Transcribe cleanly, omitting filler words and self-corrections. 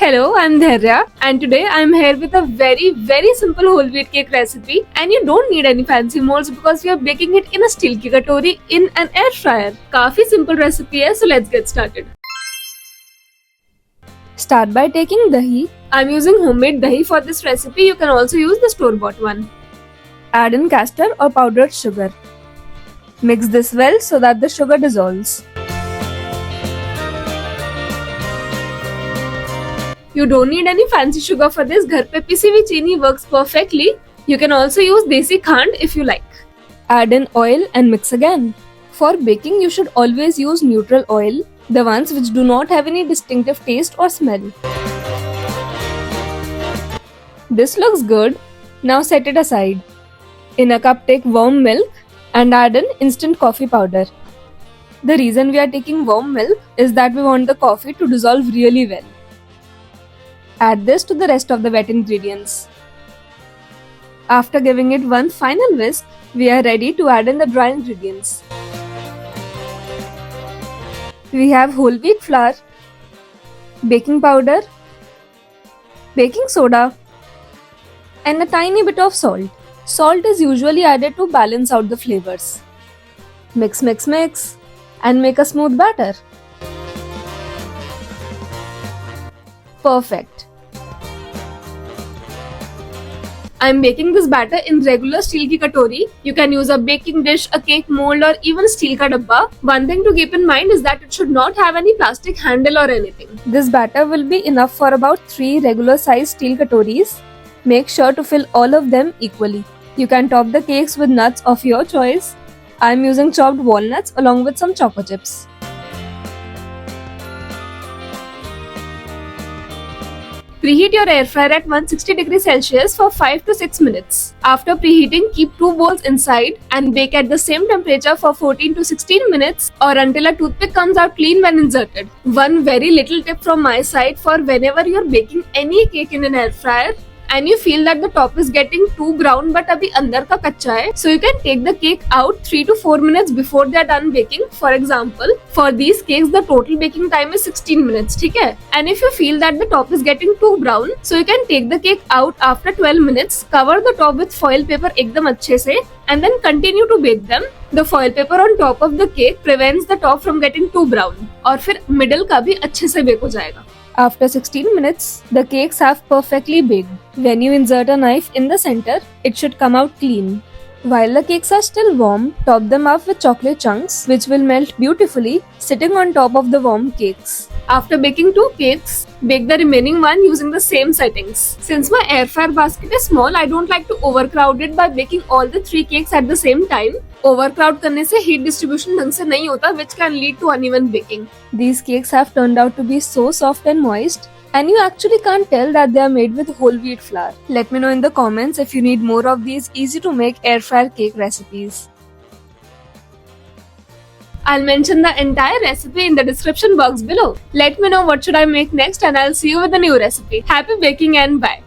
Hello, I'm Dharya and today I'm here with a very simple whole wheat cake recipe, and you don't need any fancy molds because we are baking it in a steel ki katori in an air fryer. काफी simple recipe है, so let's get started. Start by taking dahi. I'm using homemade dahi for this recipe. You can also use the store-bought one. Add in castor or powdered sugar. Mix this well so that the sugar dissolves. You don't need any fancy sugar for this. घर पे पिसी हुई चीनी works perfectly. You can also use desi khand if you like. Add in oil and mix again. For baking, you should always use neutral oil, the ones which do not have any distinctive taste or smell. This looks good. Now set it aside. In a cup, take warm milk and add in instant coffee powder. The reason we are taking warm milk is that we want the coffee to dissolve really well. Add this to the rest of the wet ingredients. After giving it one final whisk, we are ready to add in the dry ingredients. We have whole wheat flour, baking powder, baking soda, and a tiny bit of salt. Salt is usually added to balance out the flavors. Mix and make a smooth batter. Perfect. I'm baking this batter in regular steel ki katori. You can use a baking dish, a cake mold, or even steel ka dabba. One thing to keep in mind is that it should not have any plastic handle or anything. This batter will be enough for about 3 regular size steel katoris. Make sure to fill all of them equally. You can top the cakes with nuts of your choice. I'm using chopped walnuts along with some choco chips. Preheat your air fryer at 160 degrees Celsius for 5 to 6 minutes. After preheating, keep 2 bowls inside and bake at the same temperature for 14 to 16 minutes or until a toothpick comes out clean when inserted. One very little tip from my side: for whenever you're baking any cake in an air fryer and you feel that the top is getting too brown but abhi andar ka kacha hai, so you can take the cake out 3 to 4 minutes before they are done baking. For example, for these cakes the total baking time is 16 minutes, ठीक है? And if you feel that the top is getting too brown, so you can take the cake out after 12 minutes, cover the top with foil paper एकदम अच्छे से, and then continue to bake them. The foil paper on top of the cake prevents the top from getting too brown, और फिर middle का भी अच्छे से bake हो जाएगा. After 16 minutes, the cakes have perfectly baked. When you insert a knife in the center, it should come out clean. While the cakes are still warm, top them up with chocolate chunks, which will melt beautifully, sitting on top of the warm cakes. After baking 2 cakes, bake the remaining one using the same settings. Since my air fryer basket is small, I don't like to overcrowd it by baking all the 3 cakes at the same time. Overcrowd करने से heat distribution ढंग से नहीं होता, which can lead to uneven baking. These cakes have turned out to be so soft and moist, and you actually can't tell that they are made with whole wheat flour. Let me know in the comments if you need more of these easy to make air fryer cake recipes. I'll mention the entire recipe in the description box below. Let me know what should I make next, and I'll see you with a new recipe. Happy baking and bye.